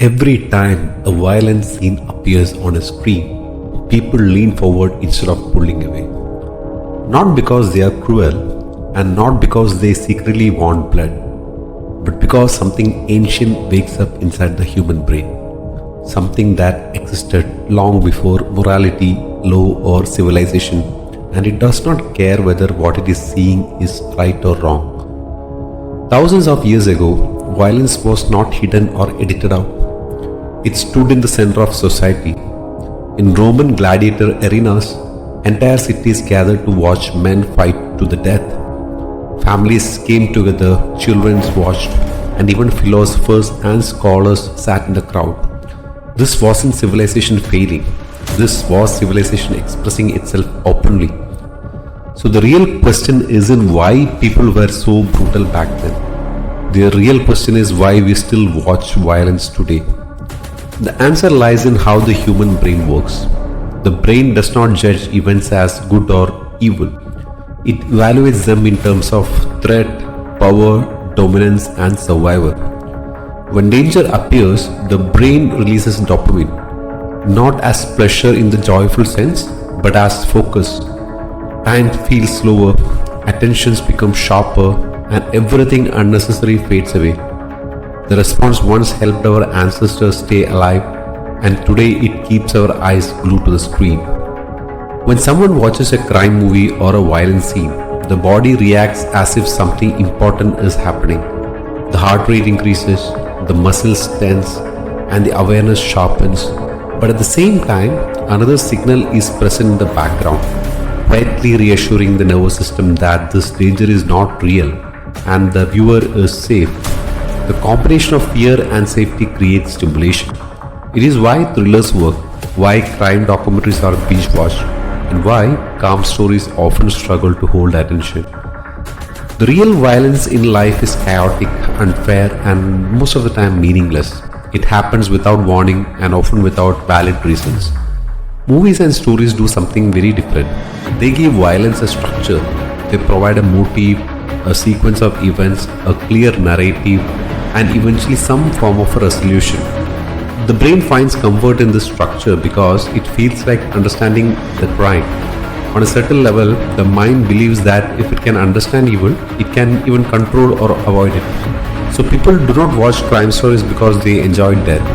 Every time a violent scene appears on a screen, people lean forward instead of pulling away. Not because they are cruel and not because they secretly want blood, but because something ancient wakes up inside the human brain. Something that existed long before morality, law, or civilization, and it does not care whether what it is seeing is right or wrong. Thousands of years ago, violence was not hidden or edited out. It stood in the center of society. In Roman gladiator arenas, entire cities gathered to watch men fight to the death. Families came together, children watched, and even philosophers and scholars sat in the crowd. This wasn't civilization failing. This was civilization expressing itself openly. So the real question isn't why people were so brutal back then. The real question is why we still watch violence today. The answer lies in how the human brain works. The brain does not judge events as good or evil. It evaluates them in terms of threat, power, dominance, and survival. When danger appears, the brain releases dopamine, not as pleasure in the joyful sense, but as focus. Time feels slower, attentions become sharper, and everything unnecessary fades away. The response once helped our ancestors stay alive, and today it keeps our eyes glued to the screen. When someone watches a crime movie or a violent scene, the body reacts as if something important is happening. The heart rate increases, the muscles tense, and the awareness sharpens. But at the same time, another signal is present in the background, quietly reassuring the nervous system that this danger is not real and the viewer is safe. The combination of fear and safety creates stimulation. It is why thrillers work, why crime documentaries are binge-watched, and why calm stories often struggle to hold attention. The real violence in life is chaotic, unfair, and most of the time meaningless. It happens without warning and often without valid reasons. Movies and stories do something very different. They give violence a structure. They provide a motive, a sequence of events, a clear narrative, and eventually some form of a resolution. The brain finds comfort in this structure because it feels like understanding the crime. On a certain level, the mind believes that if it can understand evil, it can even control or avoid it. So people do not watch crime stories because they enjoy death.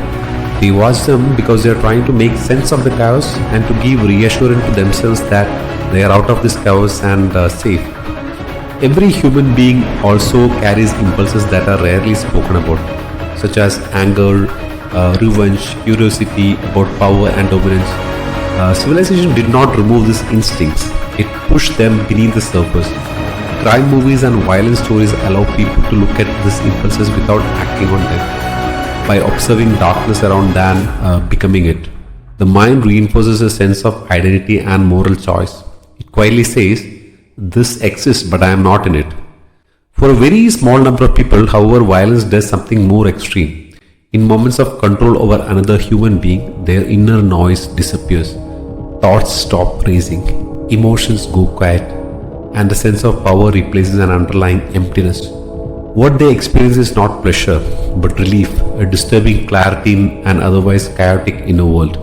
They watch them because they are trying to make sense of the chaos and to give reassurance to themselves that they are out of this chaos and safe. Every human being also carries impulses that are rarely spoken about, such as anger, revenge, curiosity about power and dominance. Civilization did not remove these instincts, it pushed them beneath the surface. Crime movies and violent stories allow people to look at these impulses without acting on them. By observing darkness around than becoming it, the mind reinforces a sense of identity and moral choice. It quietly says, "This exists, but I am not in it." For a very small number of people, however, violence does something more extreme. In moments of control over another human being, their inner noise disappears. Thoughts stop racing, emotions go quiet, and the sense of power replaces an underlying emptiness. What they experience is not pleasure, but relief, a disturbing clarity in an otherwise chaotic inner world.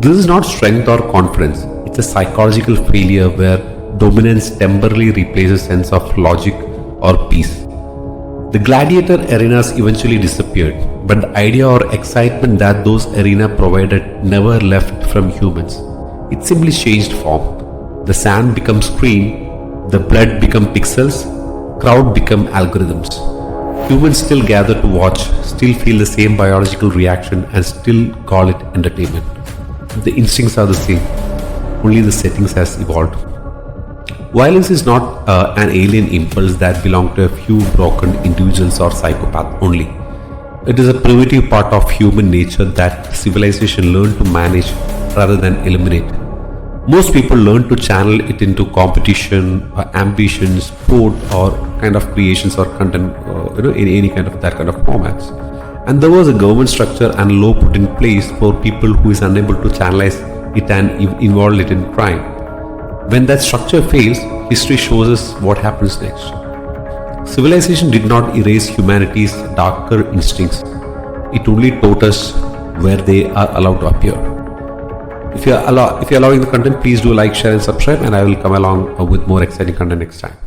This is not strength or confidence, it's a psychological failure where dominance temporarily replaces sense of logic or peace. The gladiator arenas eventually disappeared, but the idea or excitement that those arenas provided never left from humans. It simply changed form. The sand becomes screen, the blood become pixels, crowd become algorithms. Humans still gather to watch, still feel the same biological reaction, and still call it entertainment. The instincts are the same, only the settings has evolved. Violence is not an alien impulse that belongs to a few broken individuals or psychopaths only. It is a primitive part of human nature that civilization learned to manage rather than eliminate. Most people learn to channel it into competition, ambition, sport, or kind of creations or content, in any kind of that kind of formats. And there was a government structure and law put in place for people who is unable to channelize it and involve it in crime. When that structure fails, history shows us what happens next. Civilization did not erase humanity's darker instincts. It only taught us where they are allowed to appear. If you're allowing the content, please do like, share, and subscribe, and I will come along with more exciting content next time.